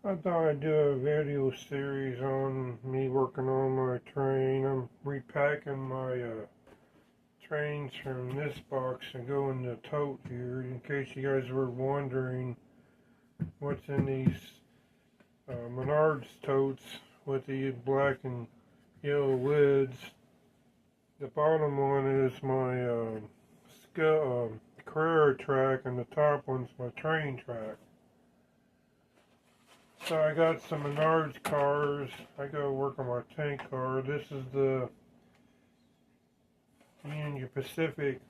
I thought I'd do a video series on me working on my train. I'm repacking my trains from this box and go in the tote here. In case you guys were wondering what's in these Menards totes with the black and yellow lids. The bottom one is my Carrera track, and the top one's my train track. So I got some Menards cars. I go work on my tank car. This is the Union Pacific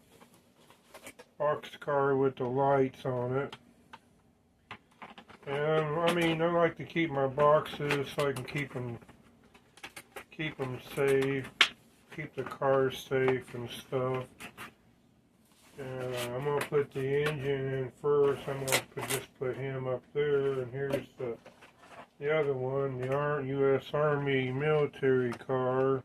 box car with the lights on it. And I mean, I like to keep my boxes so I can keep them safe, keep the cars safe and stuff. And I'm gonna put the engine in first. I'm gonna just put him up there, and here's the other one, the U.S. Army military car.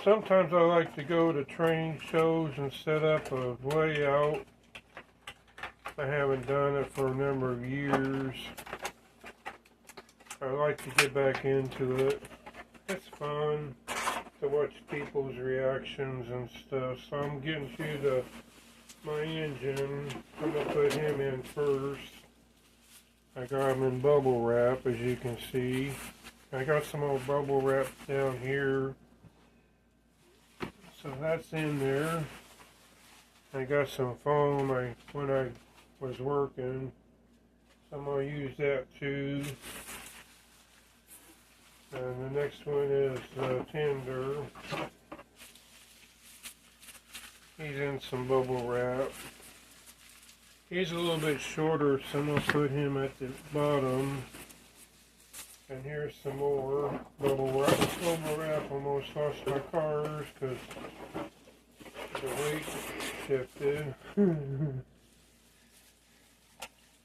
Sometimes I like to go to train shows and set up a layout. I haven't done it for a number of years. I like to get back into it. It's fun to watch people's reactions and stuff. So I'm getting to my engine. I'm going to put him in first. I got him in bubble wrap, as you can see. I got some old bubble wrap down here. So that's in there. I got some foam when I was working. So I'm going to use that too. And the next one is Tinder. He's in some bubble wrap. He's a little bit shorter, so I'm going to put him at the bottom. And here's some more bubble wrap. Bubble wrap almost lost my cars because the weight shifted.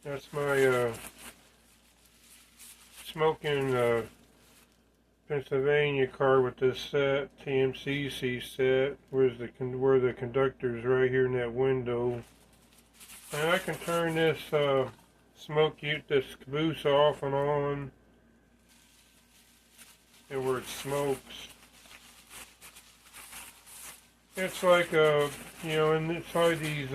That's my smoking Pennsylvania car with this set, TMCC set. Where the conductor's right here in that window. And I can turn this this caboose off and on, and where it smokes. It's like and inside these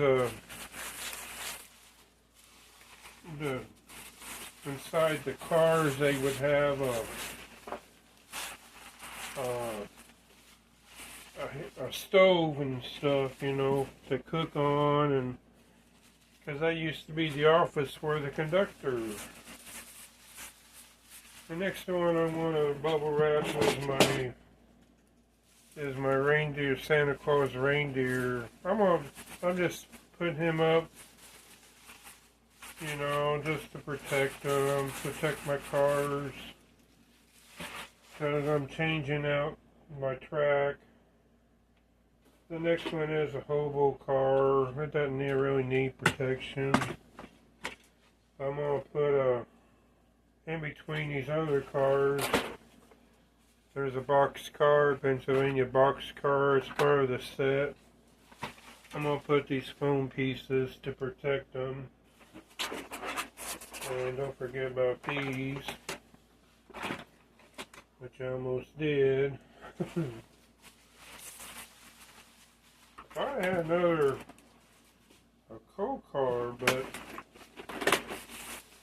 inside the cars they would have a stove and stuff, to cook on, and because that used to be the office for the conductor. The next one I want to bubble wrap is my reindeer, Santa Claus reindeer. I'll just put him up, just to protect my cars. Because I'm changing out my track. The next one is a hobo car. It doesn't really need protection. I'm going to put in between these other cars, there's a box car, Pennsylvania box car. It's part of the set. I'm going to put these foam pieces to protect them. And don't forget about these, which I almost did. I had a coal car, but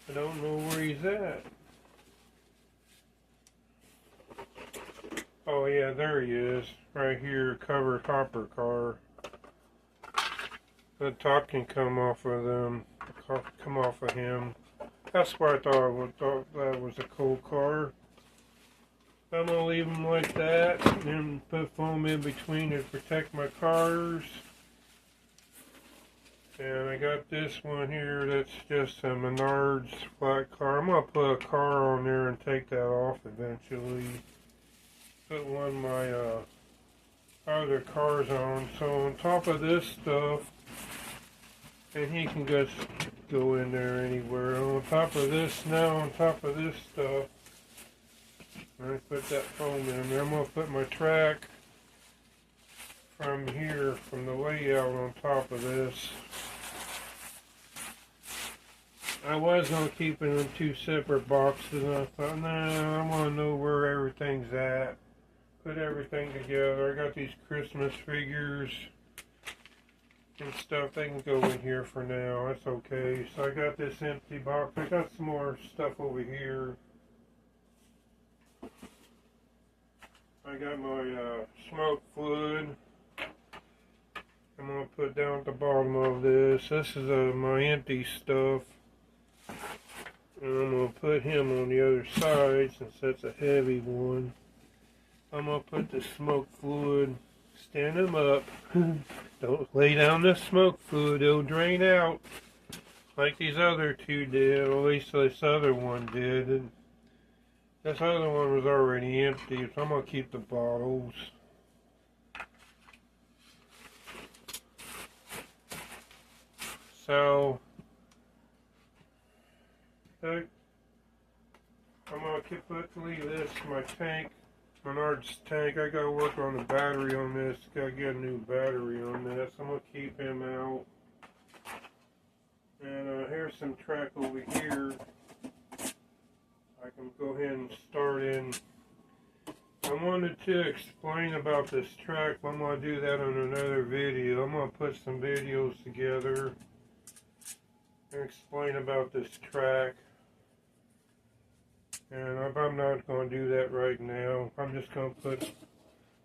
I don't know where he's at. Oh yeah, there he is, right here, covered hopper car. The top can come off of him. That's why I thought that was a coal car. I'm going to leave them like that, and then put foam in between to protect my cars. And I got this one here that's just a Menards flat car. I'm going to put a car on there and take that off eventually. Put one of my other cars on. So on top of this stuff, and he can just go in there anywhere. On top of this stuff, I put that foam in there. I'm going to put my track from here, from the layout on top of this. I was going to keep it in two separate boxes, and I thought, nah, I want to know where everything's at. Put everything together. I got these Christmas figures and stuff. They can go in here for now. That's okay. So I got this empty box. I got some more stuff over here. I got my smoke fluid. I'm going to put down at the bottom of this. This is my empty stuff. And I'm going to put him on the other side since that's a heavy one. I'm going to put the smoke fluid, stand him up. Don't lay down the smoke fluid, it'll drain out like these other two did, or at least this other one did. And this other one was already empty, so I'm going to keep the bottles. So, I'm going to leave this in my tank, Menard's tank. I got to work on the battery on this. Got to get a new battery on this. I'm going to keep him out. And here's some track over here. I can go ahead and start in. I wanted to explain about this track, but I'm going to do that on another video. I'm going to put some videos together and explain about this track. And I'm not going to do that right now. I'm just going to put,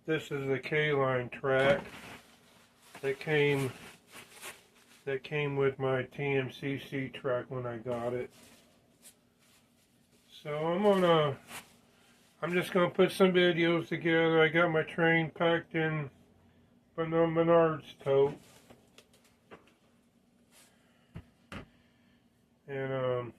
this is the K-line track that came with my TMCC track when I got it. So I'm just going to put some videos together. I got my train packed in Menard's tote. And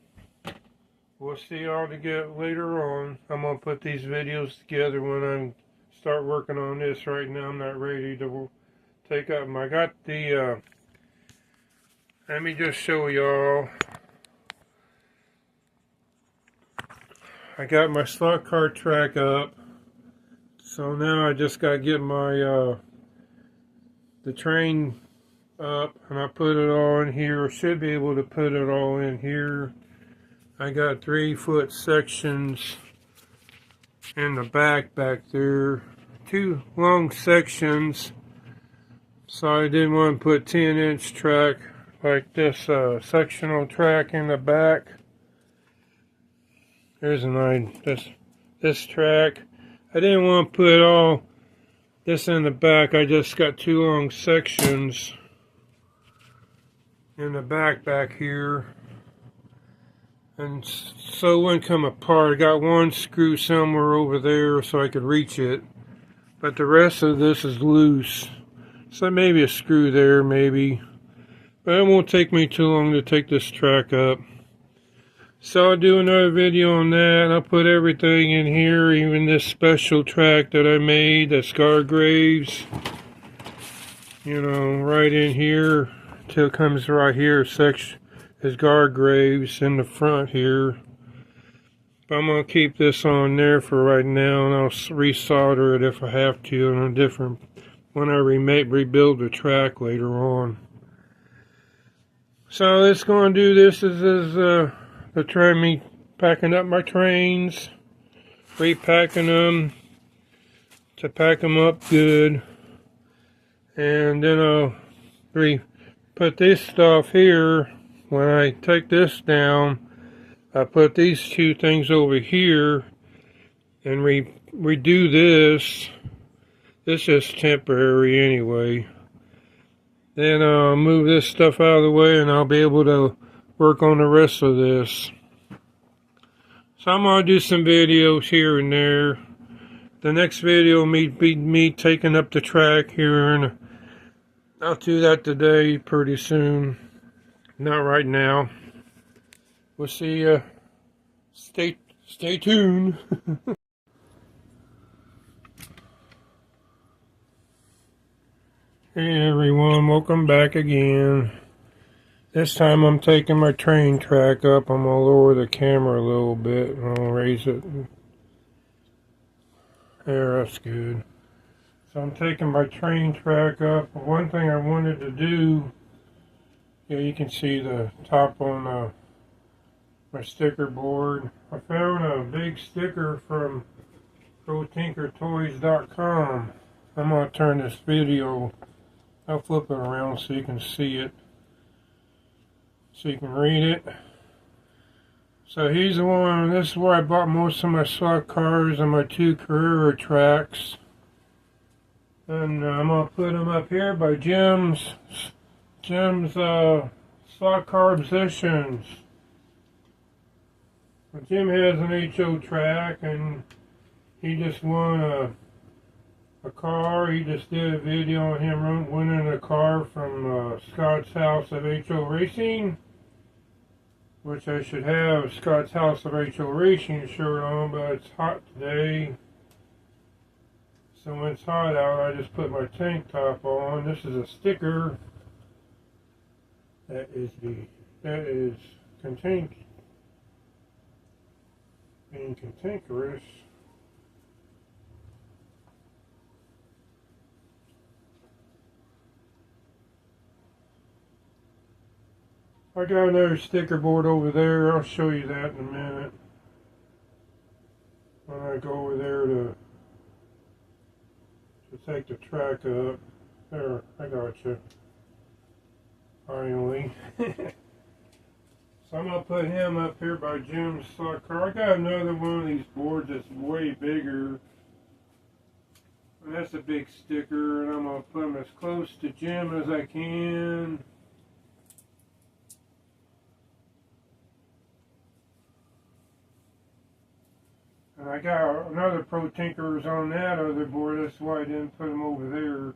we'll see y'all later on. I'm going to put these videos together when I start working on this. Right now I'm not ready to take up. I got the, let me just show y'all. I got my slot car track up. So now I just got to get my, the train up, and I put it all in here. Should be able to put it all in here. I got 3-foot sections in the back there. 2 long sections. So I didn't want to put 10-inch track like this sectional track in the back. There's this track. I didn't want to put all this in the back. I just got 2 long sections in the back here, and so it wouldn't come apart. I got 1 screw somewhere over there so I could reach it, but the rest of this is loose, so maybe a screw there, maybe, but it won't take me too long to take this track up. So I'll do another video on that. I'll put everything in here, even this special track that I made, the scar graves, you know, right in here. Till it comes right here, section is guard graves in the front here. But I'm going to keep this on there for right now, and I'll resolder it if I have to on a different, when I rebuild the track later on. So let's go and do this. This is the train, me packing up my trains, repacking them to pack them up good, and then I'll put this stuff here. When I take this down, I put these 2 things over here and redo this. This is temporary anyway. Then I'll move this stuff out of the way and I'll be able to work on the rest of this. So I'm going to do some videos here and there. The next video will be me taking up the track here, and I'll do that today pretty soon. Not right now. We'll see ya. Stay tuned. Hey everyone, welcome back again. This time I'm taking my train track up. I'm going to lower the camera a little bit and I'll raise it. There, that's good. So I'm taking my train track up. One thing I wanted to do, yeah, you can see the top on my sticker board. I found a big sticker from ProTinkerToys.com. I'm going to turn this video, I'll flip it around so you can see it, so you can read it. So he's the one, this is where I bought most of my slot cars and my 2 Carrera tracks. And I'm going to put them up here by Jim's slot car positions. Jim has an HO track and he just won a car. He just did a video on him winning a car from Scott's House of HO Racing, which I should have Scott's House of HO Racing shirt on, but it's hot today. So when it's hot out, I just put my tank top on. This is a sticker that is being cantankerous. I got another sticker board over there. I'll show you that in a minute. When I go over there to take the track up. There, I got you. Finally. So I'm going to put him up here by Jim's slot car. I got another one of these boards that's way bigger. And that's a big sticker, and I'm going to put him as close to Jim as I can. And I got another Pro Tinkers on that other board, that's why I didn't put them over there.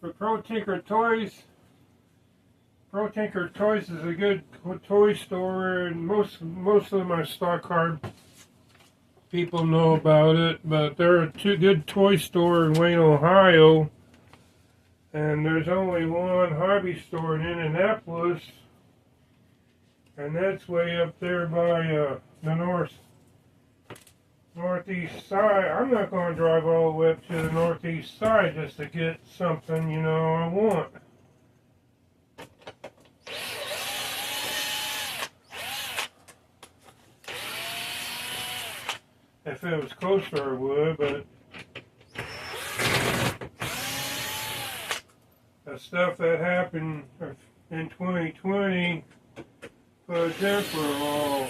But Pro Tinker Toys is a good toy store, and most of my stock car people know about it, but they're a good toy store in Wayne, Ohio, and there's only one hobby store in Indianapolis. And that's way up there by the northeast side. I'm not going to drive all the way up to the northeast side just to get something, you know, I want. If it was closer, I would, but the stuff that happened in 2020 put a damper on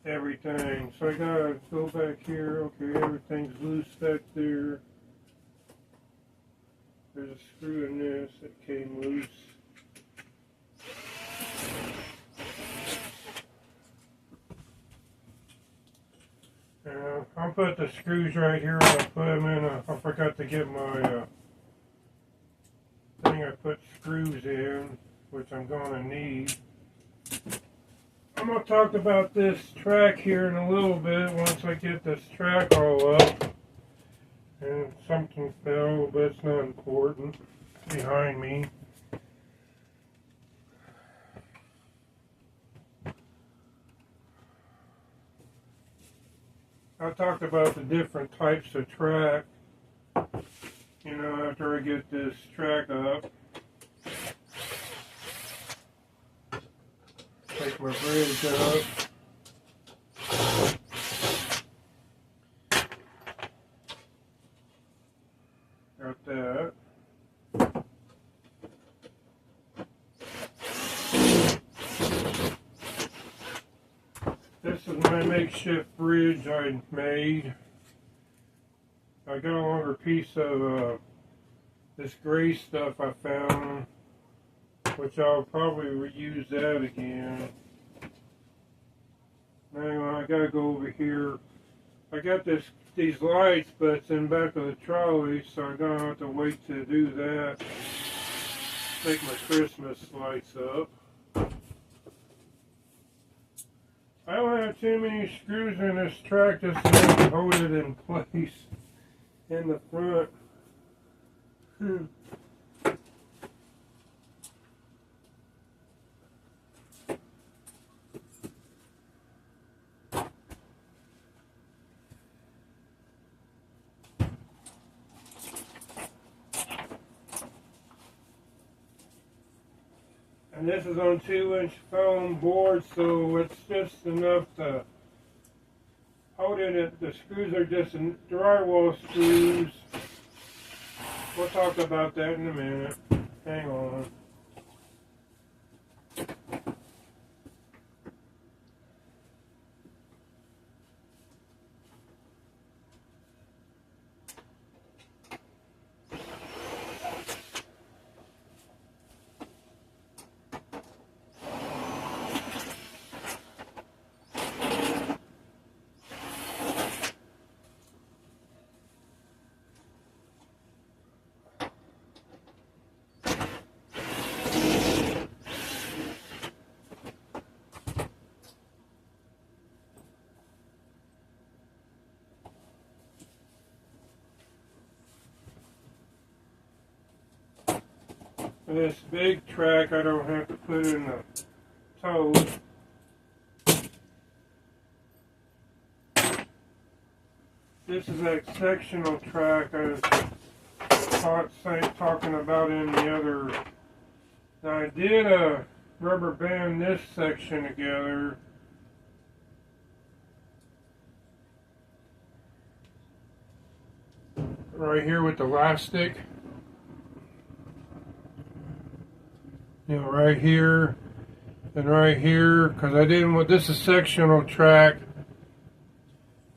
everything. So I gotta go back here. Okay, everything's loose back there. There's a screw in this that came loose. I'll put the screws right here and I'll put them in I forgot to get my thing I put screws in, which I'm gonna need. I'm going to talk about this track here in a little bit once I get this track all up. And something fell, but it's not important. It's behind me. I talked about the different types of track. You know, after I get this track up. Take my bridge up. Got that. This is my makeshift bridge I made. I got a longer piece of this gray stuff I found, which I'll probably reuse that again. Anyway, I gotta go over here. I got these lights, but it's in back of the trolley, so I'm gonna have to wait to do that. Take my Christmas lights up. I don't have too many screws in this track just to hold it in place in the front. And this is on 2-inch foam board, so it's just enough to hold it. The screws are just drywall screws. We'll talk about that in a minute. Hang on. This big track, I don't have to put in the toes. This is that sectional track I was talking about in the other. Now I did rubber band this section together. Right here with the elastic. You know, right here and right here, because I didn't want, this is sectional track,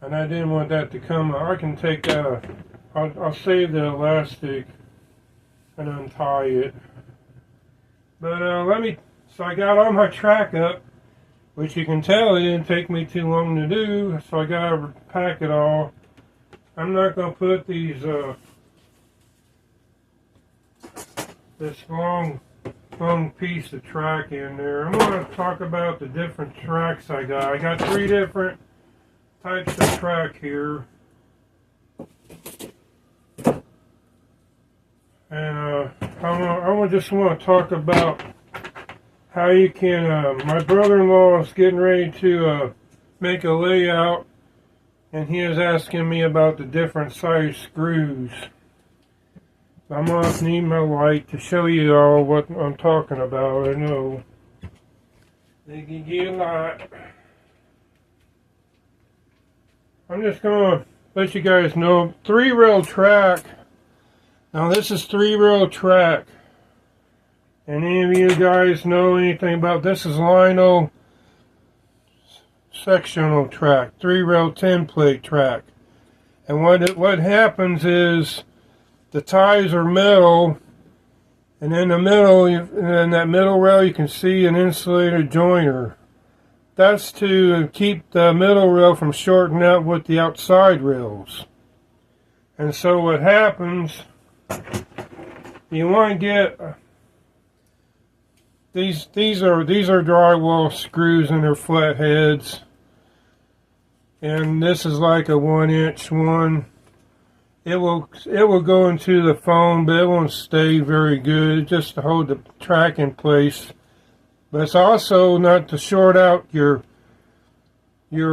and I didn't want that to come. I can take that, I'll save the elastic and untie it. But so I got all my track up, which you can tell it didn't take me too long to do, so I got to pack it all. I'm not going to put these, this long piece of track in there. I'm going to talk about the different tracks I got. I got 3 different types of track here. And I just want to talk about how you can, my brother-in-law is getting ready to make a layout, and he is asking me about the different size screws. I'm going to need my light to show you all what I'm talking about. I know they can get a lot. I'm just going to let you guys know 3-rail track. Now this is 3-rail track. Any of you guys know anything about this? Is lino sectional track, 3-rail 10-plate track. And what happens is the ties are metal, and in the middle, in that middle rail, you can see an insulated joiner. That's to keep the middle rail from shorting out with the outside rails. And so what happens, you want to get these are drywall screws and they're flat heads, and this is like a 1-inch one. It will go into the foam, but it won't stay very good, just to hold the track in place. But it's also not to short out your you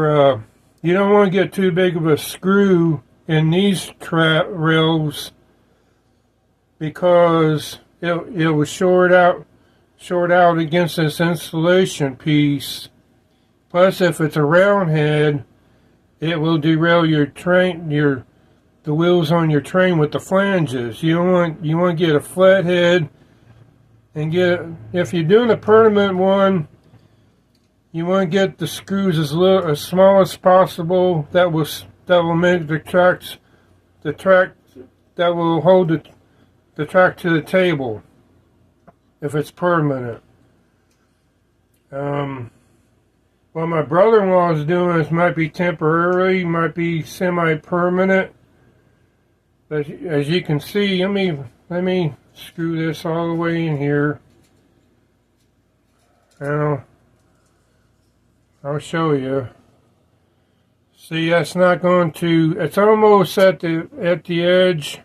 don't want to get too big of a screw in these rails, because it will short out against this insulation piece. Plus, if it's a round head, it will derail your train, the wheels on your train with the flanges. You want to get a flat head, and if you're doing a permanent one, you want to get the screws as small as possible. That will make the track that will hold the track to the table if it's permanent. What my brother-in-law is doing is might be temporary, might be semi-permanent. But as you can see, let me screw this all the way in here. Now, I'll show you. See, that's not going to, it's almost at the edge.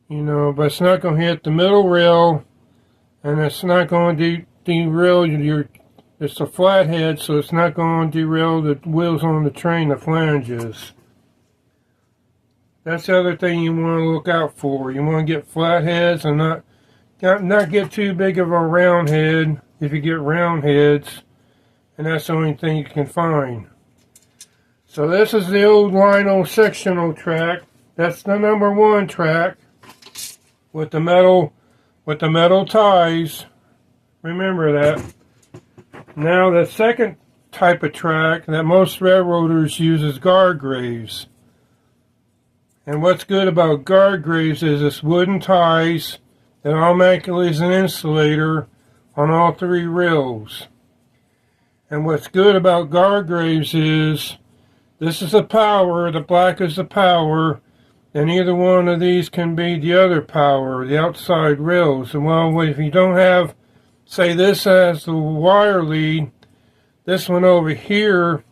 You know, but it's not going to hit the middle rail, and it's not going to derail it's a flathead, so it's not going to derail the wheels on the train, the flanges. That's the other thing you want to look out for. You want to get flatheads and not not get too big of a round head if you get round heads, and that's the only thing you can find. So this is the old lino sectional track. That's the #1 track with the metal ties. Remember that. Now the second type of track that most railroaders use is guard graves. And what's good about guard graves is it's wooden ties that automatically is an insulator on all 3 rails. And what's good about guard graves is this is the power, the black is the power, and either one of these can be the other power, the outside rails. And well, if you don't have, say this as the wire lead, this one over here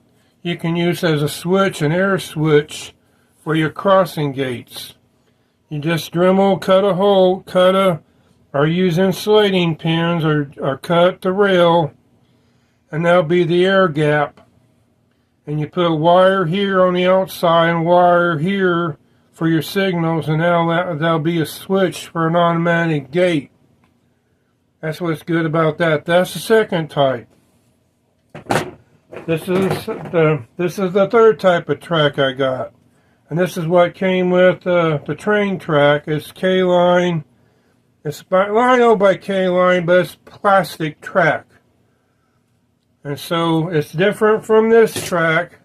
you can use as a switch, an air switch for your crossing gates. You just Dremel, cut a hole, or use insulating pins, or cut the rail, and that'll be the air gap. And you put a wire here on the outside and wire here for your signals, and that'll be a switch for an automatic gate. That's what's good about that. That's the second type. This is the third type of track I got. And this is what came with the train track. It's K-line. It's lino by K-line, but it's plastic track. And so it's different from this track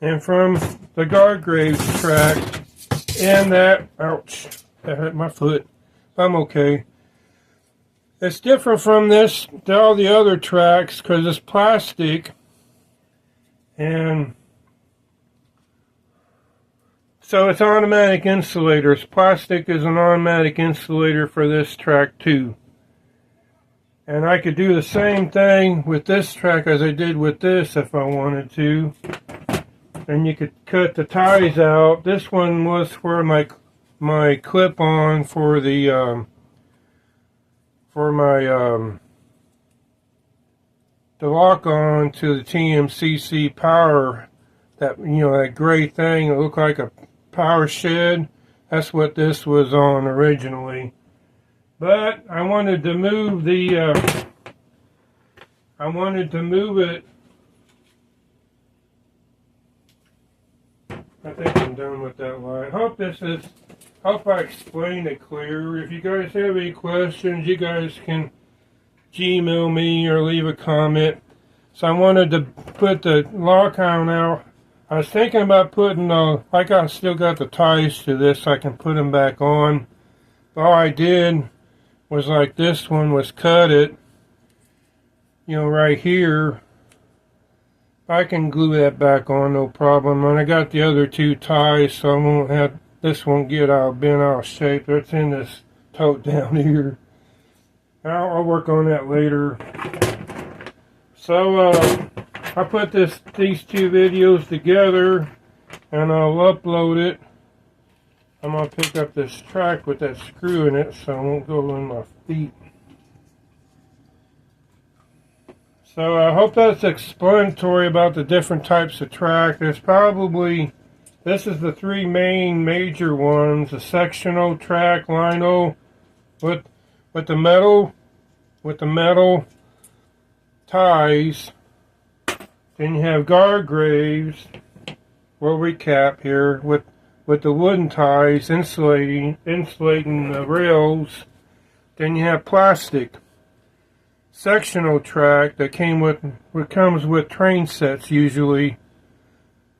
and from the guard graves track in that, ouch, that hurt my foot. I'm okay. It's different from all the other tracks because it's plastic, and so it's automatic insulators. Plastic is an automatic insulator for this track too. And I could do the same thing with this track as I did with this if I wanted to. And you could cut the ties out. This one was for my clip-on for the the lock-on to the TMCC power. That gray thing that looked like a power shed. That's what this was on originally. But I wanted to move it. I think I'm done with that light. Hope I explained it clear. If you guys have any questions, you guys can Gmail me or leave a comment. So I wanted to put the lock-on out. I was thinking about putting like I still got the ties to this, so I can put them back on. But all I did was like this one was cut it, right here. I can glue that back on, no problem. And I got the other 2 ties, so I won't have, this won't get bent out of shape. It's in this tote down here. I'll work on that later. So I put these 2 videos together, and I'll upload it. I'm going to pick up this track with that screw in it so it won't go in my feet. So I hope that's explanatory about the different types of track. This is the 3 major ones. The sectional track, lino, with the metal ties. Then you have guard graves. We'll recap here with the wooden ties insulating the rails. Then you have plastic sectional track that comes with train sets usually,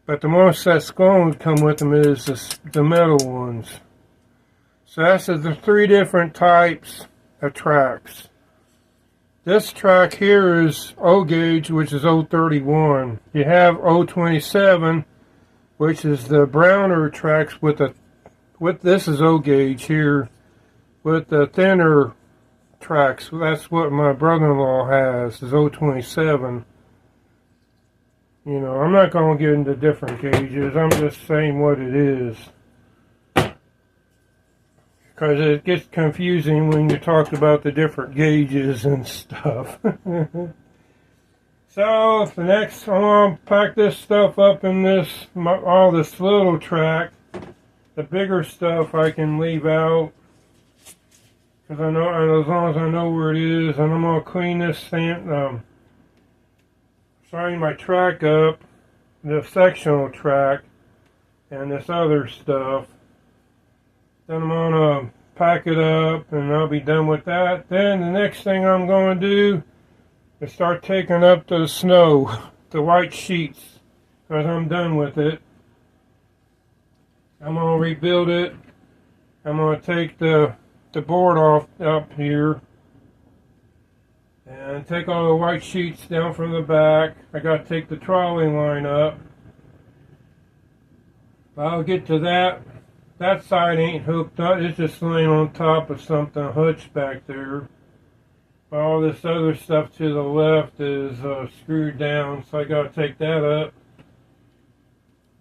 but the most that's going to come with them is the metal ones. So that's the 3 different types of tracks. This track here is O gauge, which is 031. You have 027, which is the browner tracks this is O gauge here, with the thinner tracks. That's what my brother-in-law has, is 027. I'm not going to get into different gauges. I'm just saying what it is, because it gets confusing when you talk about the different gauges and stuff. So the next, I'm going to pack this stuff up in all this little track. The bigger stuff I can leave out. because I know, and as long as I know where it is, and I'm gonna clean this my track up, the sectional track, and this other stuff. Then I'm gonna pack it up, and I'll be done with that. Then the next thing I'm gonna do is start taking up the snow, the white sheets, because I'm done with it. I'm gonna rebuild it. I'm gonna take the board off up here and take all the white sheets down from the back. I gotta take the trolley line up. I'll get to that. That side ain't hooked up. It's just laying on top of something hutched back there. All this other stuff to the left is screwed down, so I gotta take that up.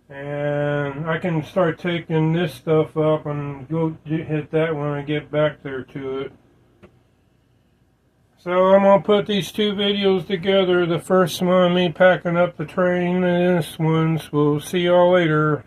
And I can start taking this stuff up and go hit that when I get back there to it. So I'm going to put these two videos together. The first one, me packing up the train, and this one. We'll see y'all later.